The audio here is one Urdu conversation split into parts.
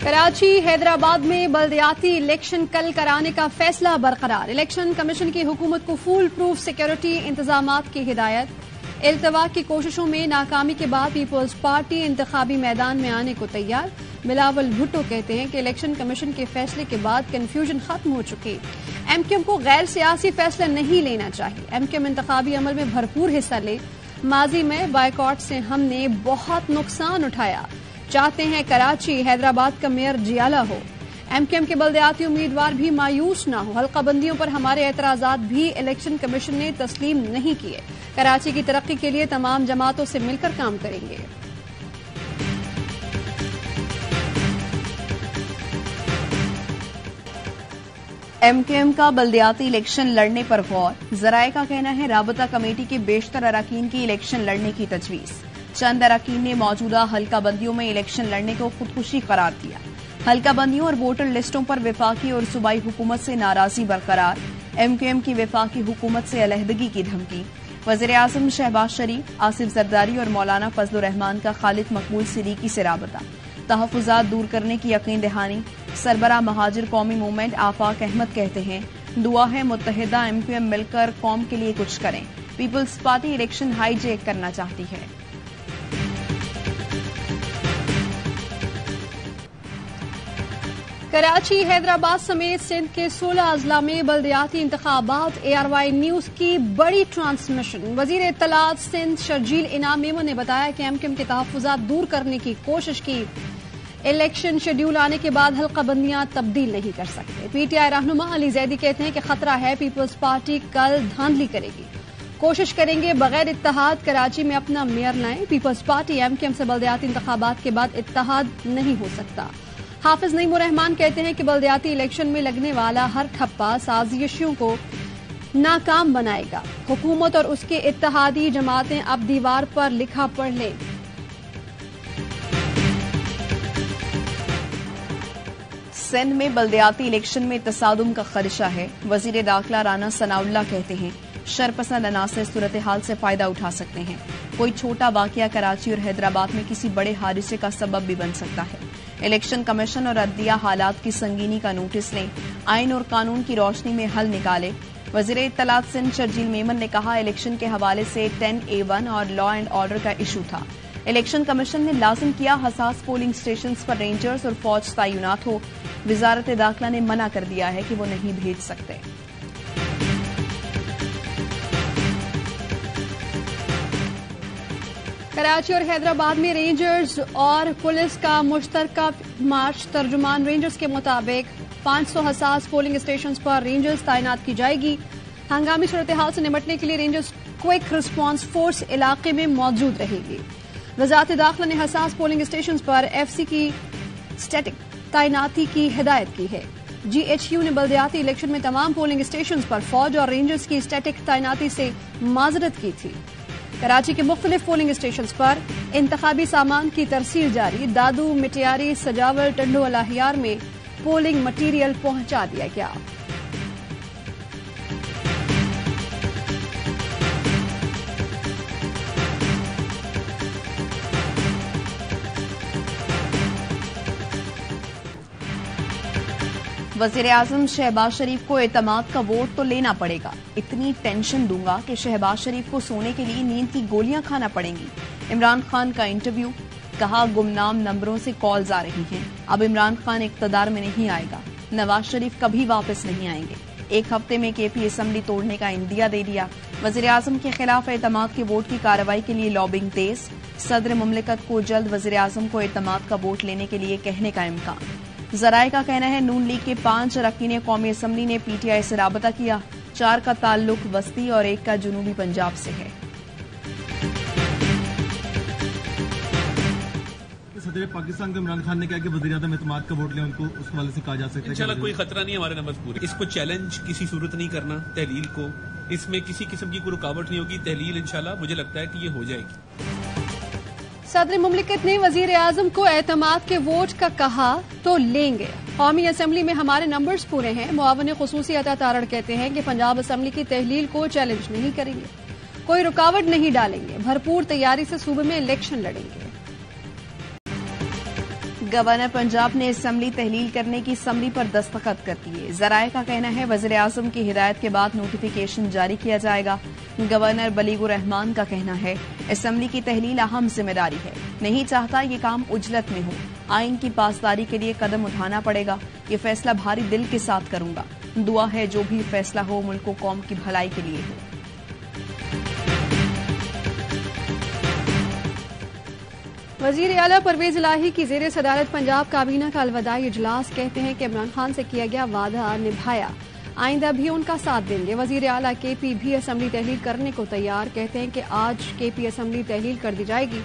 کراچی حیدرآباد میں بلدیاتی الیکشن کل کرانے کا فیصلہ برقرار. الیکشن کمیشن کی حکومت کو فول پروف سیکورٹی انتظامات کی ہدایت. التوا کی کوششوں میں ناکامی کے بعد پیپلز پارٹی انتخابی میدان میں آنے کو تیار. بلاول بھٹو کہتے ہیں کہ الیکشن کمیشن کے فیصلے کے بعد کنفیوژن ختم ہو چکی. ایم کیو ایم کو غیر سیاسی فیصلہ نہیں لینا چاہیے. ایم کیو ایم انتخابی عمل میں بھرپور حصہ لے. ماضی میں بائیکاٹ سے ہم نے بہت نقصان اٹھایا. چاہتے ہیں کراچی حیدرآباد کا میئر جیالہ ہو. ایم کیو ایم کے بلدیاتی امیدوار بھی مایوس نہ ہو. حلقہ بندیوں پر ہمارے اعتراضات بھی الیکشن کمیشن نے تسلیم نہیں کیے. کراچی کی ترقی کے لیے تمام جماعتوں سے مل کر کام کریں گے. ایم کیو ایم کا بلدیاتی الیکشن لڑنے پر غور. ذرائع کا کہنا ہے رابطہ کمیٹی کے بیشتر اراکین کی الیکشن لڑنے کی تجویز. چند اراکین نے موجودہ حلقہ بندیوں میں الیکشن لڑنے کو خودکشی قرار دیا. حلقہ بندیوں اور ووٹر لسٹوں پر وفاقی اور صوبائی حکومت سے ناراضی برقرار. ایم کیو ایم کی وفاقی حکومت سے علیحدگی کی دھمکی. وزیر اعظم شہباز شریف، آصف زرداری اور مولانا فضل الرحمان کا خالد مقبول صدیقی سے رابطہ. تحفظات دور کرنے کی یقین دہانی. سربراہ مہاجر قومی موومنٹ آفاق احمد کہتے ہیں دعا ہے متحدہ ایم کیو ایم مل کر قوم کے لیے کچھ کریں. Peoples Party election hijack کرنا چاہتی ہے. کراچی حیدرآباد سمیت سندھ کے 16 اضلاع میں بلدیاتی انتخابات. اے آر وائی نیوز کی بڑی ٹرانسمیشن. وزیر اطلاعات سندھ شرجیل انعام میمن نے بتایا کہ ایم کیو ایم کے تحفظات دور کرنے کی کوشش کی. الیکشن شیڈول آنے کے بعد حلقہ بندیاں تبدیل نہیں کر سکتے. پی ٹی آئی رہنما علی زیدی کہتے ہیں کہ خطرہ ہے پیپلز پارٹی کل دھاندلی کرے گی. کوشش کریں گے بغیر اتحاد کراچی میں اپنا میئر لائیں. پیپلز پارٹی ایم کیو ایم سے بلدیاتی انتخابات کے بعد اتحاد نہیں ہو سکتا. حافظ نعیم الرحمان کہتے ہیں کہ بلدیاتی الیکشن میں لگنے والا ہر ٹھپا سازشیوں کو ناکام بنائے گا. حکومت اور اس کے اتحادی جماعتیں اب دیوار پر لکھا پڑھ لیں. سندھ میں بلدیاتی الیکشن میں تصادم کا خدشہ ہے. وزیر داخلہ رانا ثناء اللہ کہتے ہیں شرپسند عناصر صورتحال سے فائدہ اٹھا سکتے ہیں. کوئی چھوٹا واقعہ کراچی اور حیدرآباد میں کسی بڑے حادثے کا سبب بھی بن سکتا ہے. الیکشن کمیشن اور عدلیہ حالات کی سنگینی کا نوٹس لیں. آئین اور قانون کی روشنی میں حل نکالے. وزیر اطلاعات سندھ شرجیل میمن نے کہا الیکشن کے حوالے سے 10A1 اور لا اینڈ آرڈر کا ایشو تھا. الیکشن کمیشن نے لازم کیا حساس پولنگ اسٹیشنز پر رینجرز اور فوج تعینات ہو. وزارت داخلہ نے منع کر دیا ہے کہ وہ نہیں بھیج سکتے. کراچی اور حیدرآباد میں رینجرز اور پولیس کا مشترکہ مارچ. ترجمان رینجرز کے مطابق 500 حساس پولنگ اسٹیشنز پر رینجرز تعینات کی جائے گی. ہنگامی صورتحال سے نمٹنے کے لیے رینجرز کوئک رسپانس فورس علاقے میں موجود رہے گی. وزارت داخلہ نے حساس پولنگ اسٹیشنز پر ایف سی کی اسٹیٹک تعیناتی کی ہدایت کی ہے. جی ایچ یو نے بلدیاتی الیکشن میں تمام پولنگ اسٹیشنز پر فوج اور رینجرز کی اسٹیٹک تعیناتی سے معذرت کی تھی. کراچی کے مختلف پولنگ اسٹیشنز پر انتخابی سامان کی ترسیل جاری. دادو، مٹیاری، سجاول، ٹنڈو الاحیار میں پولنگ مٹیریل پہنچا دیا گیا. وزیر اعظم شہباز شریف کو اعتماد کا ووٹ تو لینا پڑے گا. اتنی ٹینشن دوں گا کہ شہباز شریف کو سونے کے لیے نیند کی گولیاں کھانا پڑیں گی. عمران خان کا انٹرویو. کہا گمنام نمبروں سے کالز آ رہی ہیں. اب عمران خان اقتدار میں نہیں آئے گا. نواز شریف کبھی واپس نہیں آئیں گے. 1 ہفتے میں کے پی اسمبلی توڑنے کا اندیا دے دیا. وزیر اعظم کے خلاف اعتماد کے ووٹ کی کارروائی کے لیے لابنگ تیز. صدر مملکت کو جلد وزیر اعظم کو اعتماد کا ووٹ لینے کے لیے کہنے کا امکان. ذرائع کا کہنا ہے نون لیگ کے 5 اراکین قومی اسمبلی نے پی ٹی آئی سے رابطہ کیا. 4 کا تعلق وسطی اور 1 کا جنوبی پنجاب سے ہے. صدر پاکستان کو عمران خان نے کہا کہ وزیر اعظم اعتماد کا ووٹ لیں ان کو اس حوالے سے کہا جا سکتا ہے انشاءاللہ کوئی خطرہ نہیں. ہمارے نمبر پورے. اس کو چیلنج کسی صورت نہیں کرنا. تحلیل کو اس میں کسی قسم کی کوئی رکاوٹ نہیں ہوگی. تحلیل انشاءاللہ مجھے لگتا ہے کہ یہ ہو جائے گی. صدر مملکت نے وزیر اعظم کو اعتماد کے ووٹ کا کہا تو لیں گے. قومی اسمبلی میں ہمارے نمبرز پورے ہیں. معاون خصوصی عطا تارڑ کہتے ہیں کہ پنجاب اسمبلی کی تحلیل کو چیلنج نہیں کریں گے. کوئی رکاوٹ نہیں ڈالیں گے. بھرپور تیاری سے صوبے میں الیکشن لڑیں گے. گورنر پنجاب نے اسمبلی تحلیل کرنے کی سمری پر دستخط کر دیے. ذرائع کا کہنا ہے وزیر اعظم کی ہدایت کے بعد نوٹیفیکیشن جاری کیا جائے گا. گورنر بلیغ الرحمان کا کہنا ہے اسمبلی کی تحلیل اہم ذمہ داری ہے, نہیں چاہتا یہ کام عجلت میں ہو. آئین کی پاسداری کے لیے قدم اٹھانا پڑے گا. یہ فیصلہ بھاری دل کے ساتھ کروں گا. دعا ہے جو بھی فیصلہ ہو ملک و قوم کی بھلائی کے لیے ہو. وزیر اعلیٰ پرویز الہی کی زیر صدارت پنجاب کابینہ کا الوداعی اجلاس. کہتے ہیں کہ عمران خان سے کیا گیا وعدہ نبھایا, آئندہ بھی ان کا ساتھ دیں گے. وزیر اعلیٰ کے پی بھی اسمبلی تحلیل کرنے کو تیار. کہتے ہیں کہ آج کے پی اسمبلی تحلیل کر دی جائے گی.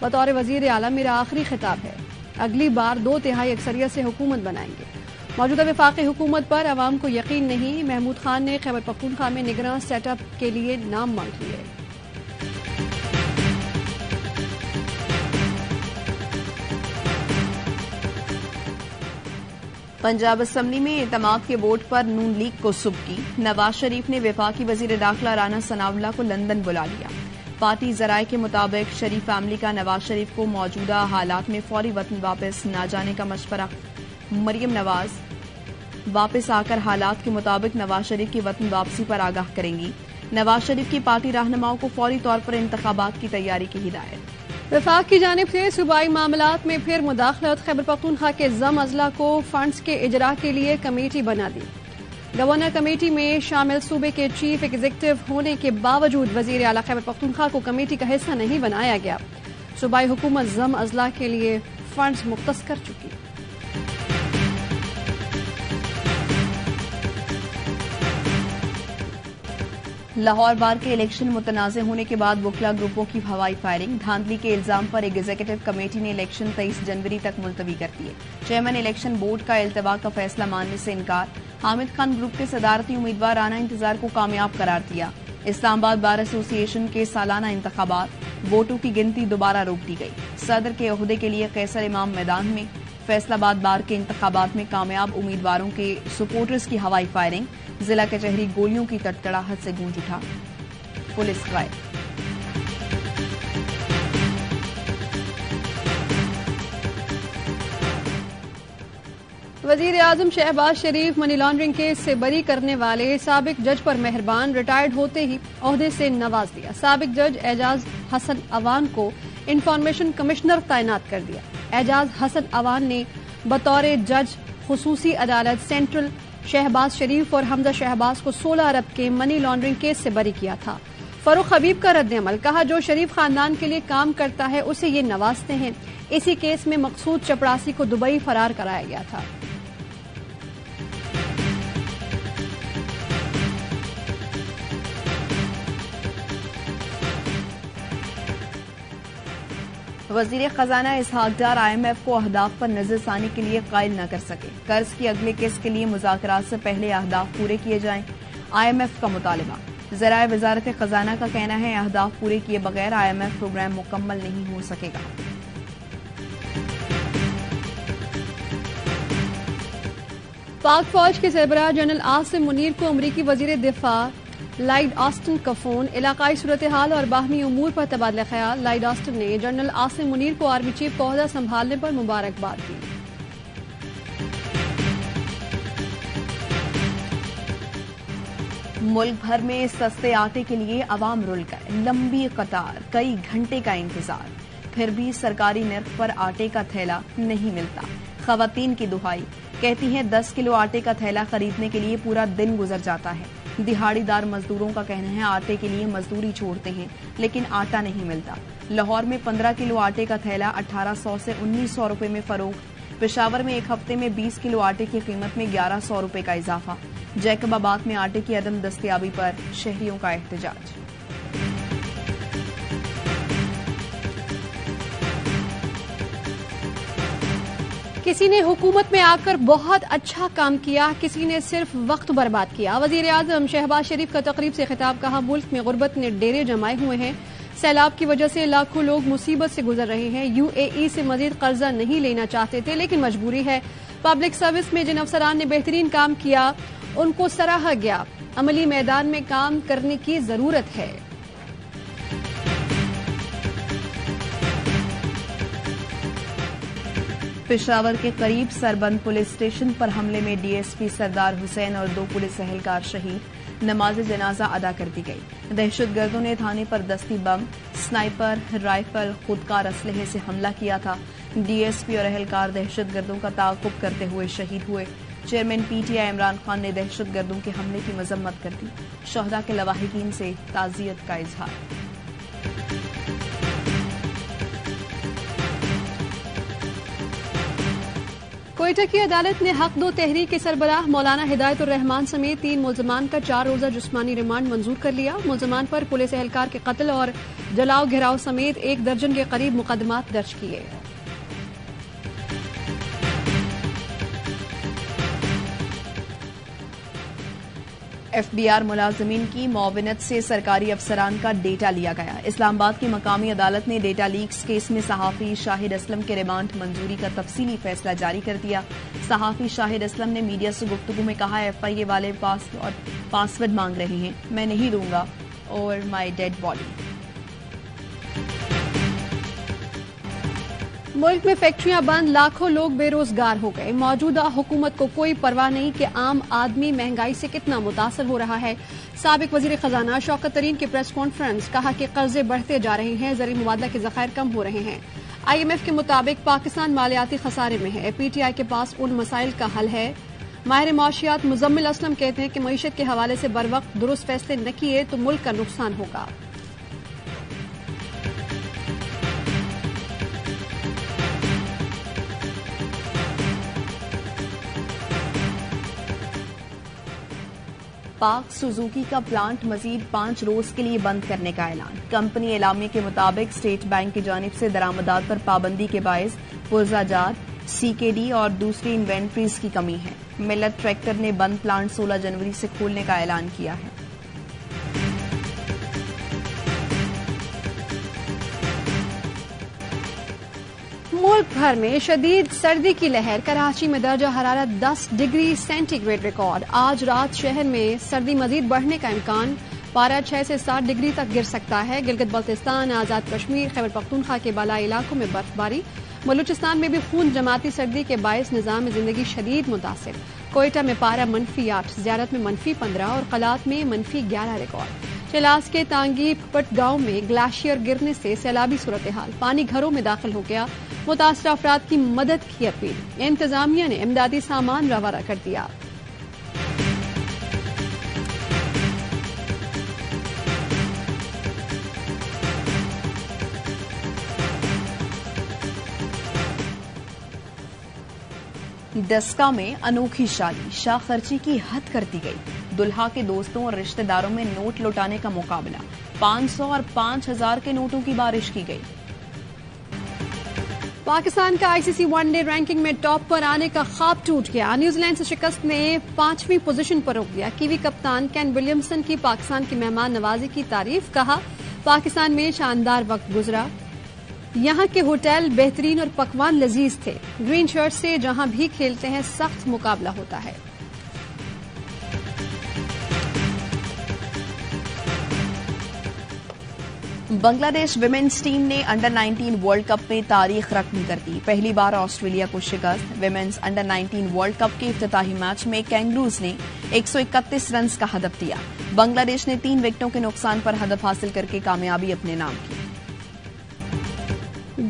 بطور وزیر اعلیٰ میرا آخری خطاب ہے, اگلی بار 2/3 اکثریت سے حکومت بنائیں گے. موجودہ وفاقی حکومت پر عوام کو یقین نہیں. محمود خان نے خیبر پختونخوا میں نگراں سیٹ اپ کے لیے نام مانگ لیے. پنجاب اسمبلی میں اعتماد کے ووٹ پر نون لیگ کو سبکی. نواز شریف نے وفاقی وزیر داخلہ رانا ثناء اللہ کو لندن بلا لیا. پارٹی ذرائع کے مطابق شریف فیملی کا نواز شریف کو موجودہ حالات میں فوری وطن واپس نہ جانے کا مشورہ. مریم نواز واپس آ کر حالات کے مطابق نواز شریف کی وطن واپسی پر آگاہ کریں گی. نواز شریف کی پارٹی رہنماؤں کو فوری طور پر انتخابات کی تیاری کی ہدایت. وفاق کی جانب سے صوبائی معاملات میں پھر مداخلت. خیبر پختونخوا کے ضم اضلاع کو فنڈز کے اجرا کے لیے کمیٹی بنا دی. گورنر کمیٹی میں شامل صوبے کے چیف ایگزیکٹو ہونے کے باوجود وزیر اعلیٰ خیبر پختونخوا کو کمیٹی کا حصہ نہیں بنایا گیا. صوبائی حکومت ضم اضلاع کے لیے فنڈز مختص کر چکی. لاہور بار کے الیکشن متنازع ہونے کے بعد وکلا گروپوں کی ہوائی فائرنگ. دھاندلی کے الزام پر ایگزیکٹو کمیٹی نے الیکشن 23 جنوری تک ملتوی کر دیے. چیئرمین الیکشن بورڈ کا التوا کا فیصلہ ماننے سے انکار. حامد خان گروپ کے صدارتی امیدوار رانا انتظار کو کامیاب قرار دیا. اسلام آباد بار ایسوسی ایشن کے سالانہ انتخابات, ووٹوں کی گنتی دوبارہ روک دی گئی. صدر کے عہدے کے لیے قیصر امام میدان میں. فیصل آباد بار کے انتخابات میں کامیاب امیدواروں کے سپورٹرز کی ہوائی فائرنگ. ضلع کچہری گولیوں کی تڑتڑاہٹ سے گونج اٹھا. پولیس غائب. وزیر اعظم شہباز شریف منی لانڈرنگ کیس سے بری کرنے والے سابق جج پر مہربان. ریٹائرڈ ہوتے ہی عہدے سے نواز دیا. سابق جج اعجاز حسن اوان کو انفارمیشن کمشنر تعینات کر دیا. اعجاز حسن اوان نے بطور جج خصوصی عدالت سینٹرل شہباز شریف اور حمزہ شہباز کو 16 ارب کے منی لانڈرنگ کیس سے بری کیا تھا. فاروق حبیب کا رد عمل. کہا جو شریف خاندان کے لیے کام کرتا ہے اسے یہ نوازتے ہیں. اسی کیس میں مقصود چپڑاسی کو دبئی فرار کرایا گیا تھا. وزیر خزانہ اسحاق ڈار IMF کو اہداف پر نظر ثانی کے لیے قائل نہ کر سکے. قرض کی اگلے قسط کے لیے مذاکرات سے پہلے اہداف پورے کیے جائیں. IMF کا مطالبہ. ذرائع وزارت خزانہ کا کہنا ہے اہداف پورے کیے بغیر IMF پروگرام مکمل نہیں ہو سکے گا. پاک فوج کے سربراہ جنرل عاصم منیر کو امریکی وزیر دفاع لائیڈ آسٹن کا فون. علاقائی صورتحال اور باہمی امور پر تبادلہ خیال. لائیڈ آسٹن نے جنرل عاصم منیر کو آرمی چیف کا عہدہ سنبھالنے پر مبارکباد دی. ملک بھر میں سستے آٹے کے لیے عوام رل گئے. لمبی قطار, کئی گھنٹے کا انتظار. پھر بھی سرکاری نرخ پر آٹے کا تھیلا نہیں ملتا. خواتین کی دہائی. کہتی ہیں 10 کلو آٹے کا تھیلا خریدنے کے لیے پورا دن گزر جاتا ہے. دہاڑی دار مزدوروں کا کہنا ہے آٹے کے لیے مزدوری چھوڑتے ہیں لیکن آٹا نہیں ملتا. لاہور میں 15 کلو آٹے کا تھیلا 1800 سے 1900 روپے میں فروخت. پشاور میں ایک ہفتے میں 20 کلو آٹے کی قیمت میں 1100 روپے کا اضافہ. جیکب آباد میں آٹے کی عدم دستیابی پر شہریوں کا احتجاج. کسی نے حکومت میں آ کر بہت اچھا کام کیا, کسی نے صرف وقت برباد کیا. وزیر اعظم شہباز شریف کا تقریب سے خطاب. کہا ملک میں غربت نے ڈیرے جمائے ہوئے ہیں. سیلاب کی وجہ سے لاکھوں لوگ مصیبت سے گزر رہے ہیں. UAE سے مزید قرضہ نہیں لینا چاہتے تھے لیکن مجبوری ہے. پبلک سروس میں جن افسران نے بہترین کام کیا ان کو سراہا گیا. عملی میدان میں کام کرنے کی ضرورت ہے. پشاور کے قریب سربند پولیس اسٹیشن پر حملے میں ڈی ایس پی سردار حسین اور 2 پولیس اہلکار شہید، نماز جنازہ ادا کر دی گئی۔ دہشت گردوں نے تھانے پر دستی بم، سنائپر رائفل، خودکار اسلحے سے حملہ کیا تھا۔ ڈی ایس پی اور اہلکار دہشت گردوں کا تعاقب کرتے ہوئے شہید ہوئے۔ Chairman P T I Imran Khan نے دہشت گردوں کے حملے کی مذمت کر دی، شہداء کے لواحقین سے تعزیت کا اظہار۔ کوئٹہ کی عدالت نے حق دو تحریک کے سربراہ مولانا ہدایت الرحمان سمیت 3 ملزمان کا 4 روزہ جسمانی ریمانڈ منظور کر لیا۔ ملزمان پر پولیس اہلکار کے قتل اور جلاؤ گھراؤ سمیت 1 درجن کے قریب مقدمات درج کیے۔ ایف بی آر ملازمین کی معاونت سے سرکاری افسران کا ڈیٹا لیا گیا۔ اسلام آباد کی مقامی عدالت نے ڈیٹا لیکس کیس میں صحافی شاہد اسلم کے ریمانڈ منظوری کا تفصیلی فیصلہ جاری کر دیا۔ صحافی شاہد اسلم نے میڈیا سے گفتگو میں کہا، ایف آئی اے والے پاسورڈ مانگ رہے ہیں، میں نہیں دوں گا، اور مائی ڈیڈ باڈی۔ ملک میں فیکٹریاں بند، لاکھوں لوگ بے روزگار ہو گئے۔ موجودہ حکومت کو کوئی پرواہ نہیں کہ عام آدمی مہنگائی سے کتنا متاثر ہو رہا ہے۔ سابق وزیر خزانہ شوکت ترین کی پریس کانفرنس، کہا کہ قرضے بڑھتے جا رہے ہیں، زرعی مبادلہ کے ذخائر کم ہو رہے ہیں۔ آئی ایم ایف کے مطابق پاکستان مالیاتی خسارے میں ہے، پی ٹی آئی کے پاس ان مسائل کا حل ہے۔ ماہر معاشیات مزمل اسلم کہتے ہیں کہ معیشت کے حوالے سے بروقت درست فیصلے نہ کیے تو ملک کا نقصان ہوگا۔ پاک سوزوکی کا پلانٹ مزید 5 روز کے لیے بند کرنے کا اعلان۔ کمپنی اعلامیہ کے مطابق اسٹیٹ بینک کی جانب سے درآمدات پر پابندی کے باعث پرزہ جات، سی کے ڈی اور دوسری انوینٹریز کی کمی ہے۔ ملت ٹریکٹر نے بند پلانٹ 16 جنوری سے کھولنے کا اعلان کیا ہے۔ ملک بھر میں شدید سردی کی لہر، کراچی میں درجہ حرارت 10 ڈگری سینٹی گریڈ ریکارڈ۔ آج رات شہر میں سردی مزید بڑھنے کا امکان، پارہ 6 سے 7 ڈگری تک گر سکتا ہے۔ گلگت بلتستان، آزاد کشمیر، خیبر پختونخوا کے بالائی علاقوں میں برف باری۔ بلوچستان میں بھی خون جماتی سردی کے باعث نظام زندگی شدید متاثر۔ کوئٹہ میں پارہ -8، زیارت میں -15 اور قلات میں -11 ریکارڈ۔ چلاس کے تانگی پٹ گاؤں میں گلیشیئر گرنے سے سیلابی صورتحال، پانی گھروں میں داخل ہو گیا۔ متاثرہ افراد کی مدد کی اپیل، انتظامیہ نے امدادی سامان روانہ کر دیا۔ ڈسکا میں انوکھی شادی، شاہ خرچی کی حد کر دی گئی۔ دلہا کے دوستوں اور رشتہ داروں میں نوٹ لوٹانے کا مقابلہ، 500 اور 5000 کے نوٹوں کی بارش کی گئی۔ پاکستان کا آئی سی سی ون ڈے رینکنگ میں ٹاپ پر آنے کا خواب ٹوٹ گیا۔ نیوزی لینڈ سے شکست نے 5ویں پوزیشن پر روک دیا۔ کیوی کپتان کین ولیمسن کی پاکستان کی مہمان نوازی کی تعریف، کہا پاکستان میں شاندار وقت گزرا، یہاں کے ہوٹل بہترین اور پکوان لذیذ تھے۔ گرین شرٹ سے جہاں بھی کھیلتے ہیں سخت مقابلہ ہوتا ہے۔ بنگلہ دیش ویمنز ٹیم نے انڈر 19 ورلڈ کپ میں تاریخ رقم کر دی، پہلی بار آسٹریلیا کو شکست۔ ویمنز انڈر 19 ورلڈ کپ کے افتتاحی میچ میں کینگروز نے 131 رنز کا ہدف دیا۔ بنگلہ دیش نے 3 وکٹوں کے نقصان پر ہدف حاصل کر کے کامیابی اپنے نام کی۔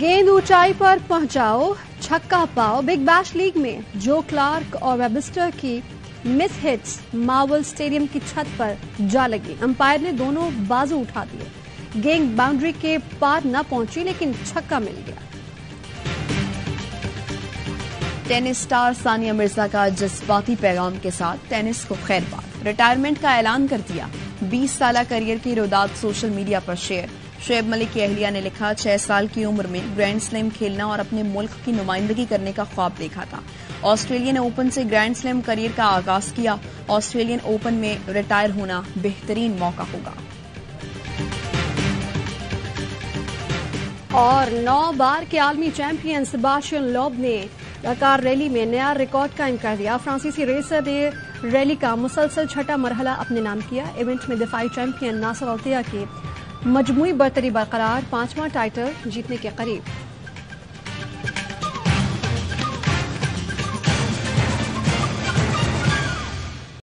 گیند اونچائی پر پہنچاؤ، چھکا پاؤ۔ بگ بیش لیگ میں جو کلارک اور ویبسٹر کی مس ہٹس مارول اسٹیڈیم کی چھت پر جا لگی، امپائر نے دونوں بازو اٹھا دیے۔ گیند باؤنڈری کے پار نہ پہنچی لیکن چھکا مل گیا۔ ٹینس سٹار ثانیہ مرزا کا جذباتی پیغام کے ساتھ ٹینس کو خیر باد، ریٹائرمنٹ کا اعلان کر دیا۔ 20 سالہ کیریئر کی رودات سوشل میڈیا پر شیئر۔ شعیب ملک کی اہلیہ نے لکھا، 6 سال کی عمر میں گرینڈ سلیم کھیلنا اور اپنے ملک کی نمائندگی کرنے کا خواب دیکھا تھا۔ آسٹریلین اوپن سے گرینڈ سلیم کیریئر کا آغاز کیا۔ آسٹریلین اوپن میں ریٹائر ہونا بہترین موقع ہوگا۔ اور 9 بار کے عالمی چیمپئن سیباسٹین لوب نے ڈکار ریلی میں نیا ریکارڈ قائم کر دیا۔ فرانسیسی ریسر نے ریلی کا مسلسل چھٹا مرحلہ اپنے نام کیا۔ ایونٹ میں دفاعی چیمپئن ناصر الطیہ کی مجموعی برتری برقرار، 5واں ٹائٹل جیتنے کے قریب۔